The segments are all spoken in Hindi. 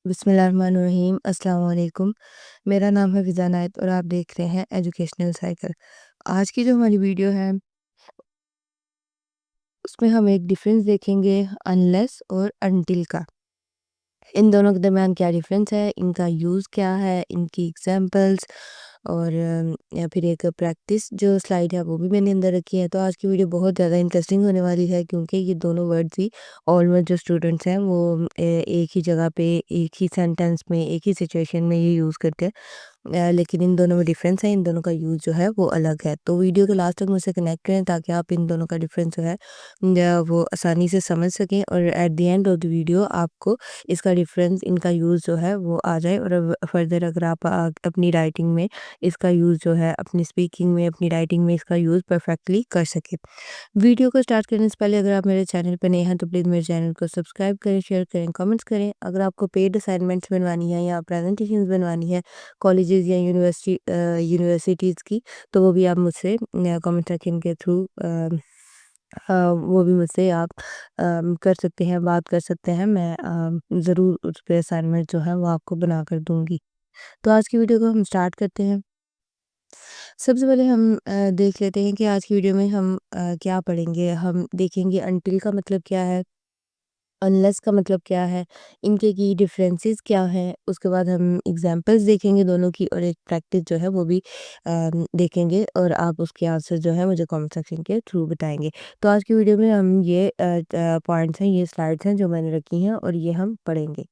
बिस्मिल्लाहिर्रहमानिर्रहीम अस्सलाम वालेकुम। मेरा नाम है फ़िज़ा नायत और आप देख रहे हैं एजुकेशनल साइकिल। आज की जो हमारी वीडियो है उसमें हम एक डिफ़रेंस देखेंगे अनलेस और अनटिल का। इन दोनों के दरमियान क्या डिफ़रेंस है, इनका यूज़ क्या है, इनकी एग्ज़ाम्पल्स और या फिर एक प्रैक्टिस जो स्लाइड है वो भी मैंने अंदर रखी है। तो आज की वीडियो बहुत ज़्यादा इंटरेस्टिंग होने वाली है क्योंकि ये दोनों वर्ड्स ही ऑलमोस्ट जो स्टूडेंट्स हैं वो एक ही जगह पे, एक ही सेंटेंस में, एक ही सिचुएशन में ये यूज़ करते हैं। लेकिन इन दोनों में डिफ़रेंस है, इन दोनों का यूज़ जो है वो अलग है। तो वीडियो के लास्ट तक मुझसे कनेक्ट करें ताकि आप इन दोनों का डिफ़रेंस जो है वो आसानी से समझ सकें और at the end of the video आपको इसका डिफ़रेंस, इनका यूज़ जो है वो आ जाए और फर्दर अगर आप अपनी राइटिंग में इसका यूज़ जो है, अपनी स्पीकिंग में, अपनी राइटिंग में इसका यूज़ परफेक्टली कर सकें। वीडियो को स्टार्ट करने से पहले अगर आप मेरे चैनल पर नए हैं तो प्लीज़ मेरे चैनल को सब्सक्राइब करें, शेयर करें, कमेंट्स करें। अगर आपको पेड असाइनमेंट्स बनवानी है या प्रेजेंटेशंस बनवानी है कॉलेजेस या यूनिवर्सिटीज़ की, तो वो भी आप मुझसे कमेंट सेक्शन के थ्रू वो भी मुझसे आप कर सकते हैं, बात कर सकते हैं। मैं ज़रूर उस पे असाइनमेंट जो है वो आपको बना कर दूँगी। तो आज की वीडियो को हम स्टार्ट करते हैं। सबसे पहले हम देख लेते हैं कि आज की वीडियो में हम क्या पढ़ेंगे। हम देखेंगे अनटिल का मतलब क्या है, अनलेस का मतलब क्या है, इनके की डिफरेंसेस क्या हैं। उसके बाद हम एग्जांपल्स देखेंगे दोनों की और एक प्रैक्टिस जो है वो भी देखेंगे और आप उसके आंसर जो है मुझे कमेंट सेक्शन के थ्रू बताएंगे। तो आज की वीडियो में हम ये पॉइंट्स हैं, ये स्लाइड्स हैं जो मैंने रखी हैं और ये हम पढ़ेंगे।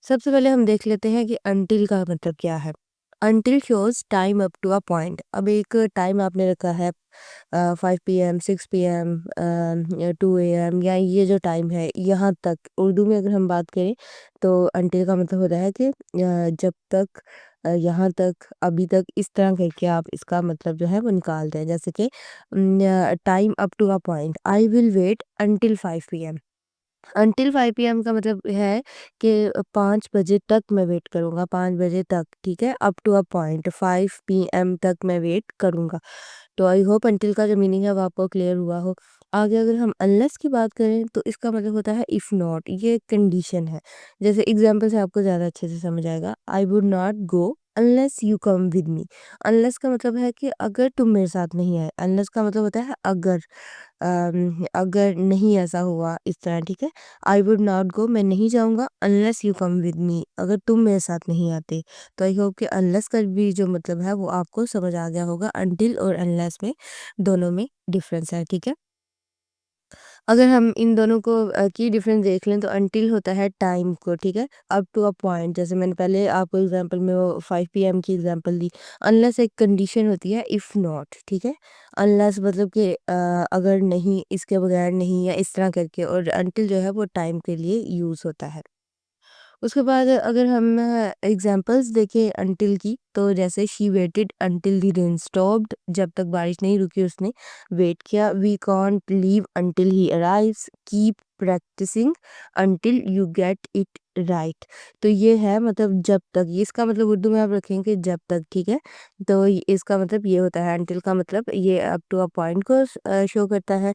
सबसे पहले हम देख लेते हैं कि अनटिल का मतलब क्या है। Until shows time up to a point. अब एक टाइम आपने रखा है 5 PM 6 PM 2 AM, या ये जो टाइम है यहाँ तक। उर्दू में अगर हम बात करें तो अनटिल का मतलब होता है कि जब तक, यहाँ तक, अभी तक, इस तरह करके आप इसका मतलब जो है वो निकाल दें। जैसे कि time up to a point, I will wait until 5 PM। Until 5 PM का मतलब है कि 5 बजे तक मैं वेट करूँगा, 5 बजे तक, ठीक है? Up to a point 5 PM तक मैं वेट करूँगा। तो आई होप अनटिल का जो मीनिंग है वो आपको क्लियर हुआ हो। आगे अगर हम अनलेस की बात करें तो इसका मतलब होता है इफ़ नॉट, ये कंडीशन है। जैसे एग्ज़ाम्पल से आपको ज़्यादा अच्छे से समझ आएगा। I would not go unless you come with me. Unless का मतलब है कि अगर तुम मेरे साथ नहीं आए। अनलेस का मतलब होता है अगर। अगर नहीं ऐसा हुआ इस तरह, ठीक है? आई वुड नॉट गो, मैं नहीं जाऊँगा unless you come with me, अगर तुम मेरे साथ नहीं आते। तो आई होप कि अनलेस का भी जो मतलब है वो आपको समझ आ गया होगा। अनटिल और अनलेस में दोनों में डिफरेंस है, ठीक है? अगर हम इन दोनों को की डिफरेंस देख लें तो अनटिल होता है टाइम को, ठीक है? अप टू अ पॉइंट, जैसे मैंने पहले आपको एग्जांपल में वो 5 PM की एग्जांपल दी। अनलेस एक कंडीशन होती है इफ़ नॉट, ठीक है? अनलेस मतलब कि अगर नहीं, इसके बगैर नहीं, या इस तरह करके, और अनटिल जो है वो टाइम के लिए यूज़ होता है। उसके बाद अगर हम एग्जांपल्स देखें अनटिल की, तो जैसे she waited until the rain stopped, जब तक बारिश नहीं रुकी उसने वेट किया। We can't leave until he arrives, keep practising until you get it right. तो ये है मतलब जब तक, ये इसका मतलब उर्दू में आप रखेंगे जब तक, ठीक है? तो इसका मतलब ये होता है, अनटिल का मतलब ये अप टू अ पॉइंट को शो करता है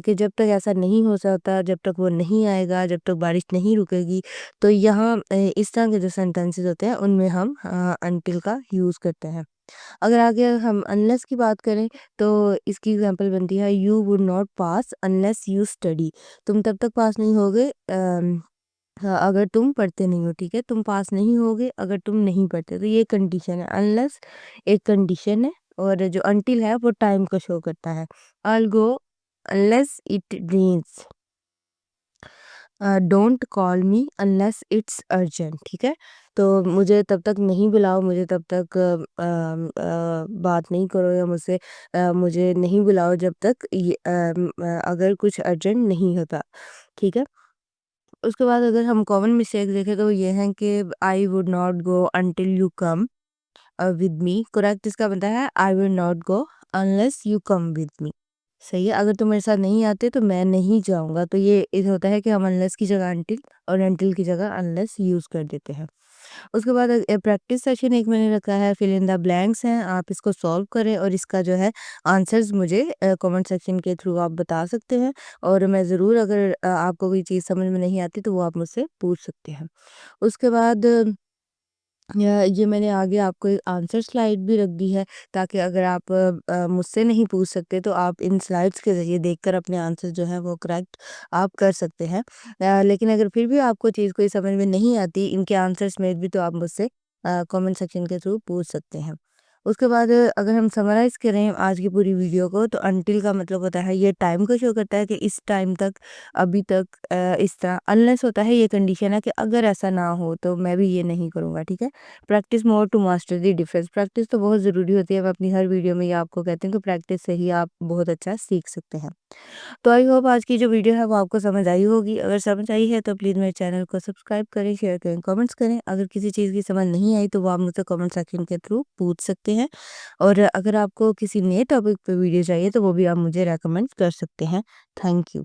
कि जब तक ऐसा नहीं हो सकता, जब तक वो नहीं आएगा, जब तक बारिश नहीं रुकेगी। तो यहाँ इस तरह के जो सेंटेंसेस होते हैं उनमें हम अनटिल का यूज़ करते हैं। अगर आगे हम अनलेस की बात करें तो इसकी एग्जांपल बनती है you would not pass unless you study. तुम तब तक पास नहीं होगे हाँ, अगर तुम पढ़ते नहीं हो, ठीक है? तुम पास नहीं होगे अगर तुम नहीं पढ़ते। तो ये कंडीशन है। अनलेस एक कंडीशन है और जो अनटिल है वो टाइम को शो करता है। I will go unless it rains. Don't call me unless it's urgent, ठीक है? तो मुझे तब तक नहीं बुलाओ, मुझे तब तक बात नहीं करो, या मुझसे मुझे नहीं बुलाओ जब तक ये अगर कुछ अर्जेंट नहीं होता, ठीक है? उसके बाद अगर हम कॉमन मिस्टेक देखें तो ये हैं कि I would not go until you come with me. Correct इसका बनता है I will not go unless you come with me. सही है, अगर तुम मेरे साथ नहीं आते तो मैं नहीं जाऊँगा। तो ये होता है कि हम अनलेस की जगह अनटिल और अनटिल की जगह अनलेस यूज़ कर देते हैं। उसके बाद प्रैक्टिस सेशन एक मैंने रखा है, फिल इन द ब्लैंक्स हैं, आप इसको सॉल्व करें और इसका जो है आंसर्स मुझे कमेंट सेक्शन के थ्रू आप बता सकते हैं और मैं ज़रूर अगर आपको कोई चीज़ समझ में नहीं आती तो वो आप मुझसे पूछ सकते हैं। उसके बाद ये मैंने आगे आपको एक आंसर स्लाइड भी रख दी है ताकि अगर आप मुझसे नहीं पूछ सकते तो आप इन स्लाइड्स के ज़रिए देखकर अपने आंसर जो है वो करेक्ट आप कर सकते हैं। लेकिन अगर फिर भी आपको चीज़ कोई समझ में नहीं आती इनके आंसर समेत भी तो आप मुझसे कमेंट सेक्शन के थ्रू पूछ सकते हैं। उसके बाद अगर हम समराइज़ करें आज की पूरी वीडियो को तो अनटिल का मतलब होता है ये टाइम को शो करता है कि इस टाइम तक, अभी तक, इस तरह। अनलेस होता है ये कंडीशन है कि अगर ऐसा ना हो तो मैं भी ये नहीं करूँगा, ठीक है? Practice more to master the difference. Practice तो बहुत ज़रूरी होती है, मैं अपनी हर वीडियो में ये आपको कहती हूँ कि प्रैक्टिस से ही आप बहुत अच्छा सीख सकते हैं। तो आई होप आज की जो वीडियो है वो आपको समझ आई होगी। अगर समझ आई है तो प्लीज़ मेरे चैनल को सब्सक्राइब करें, शेयर करें, कमेंट्स करें। अगर किसी चीज़ की समझ नहीं आई तो वो आप मुझसे कमेंट सेक्शन के थ्रू पूछ सकते हैं और अगर आपको किसी नए टॉपिक पे वीडियो चाहिए तो वो भी आप मुझे रेकमेंड कर सकते हैं। Thank you.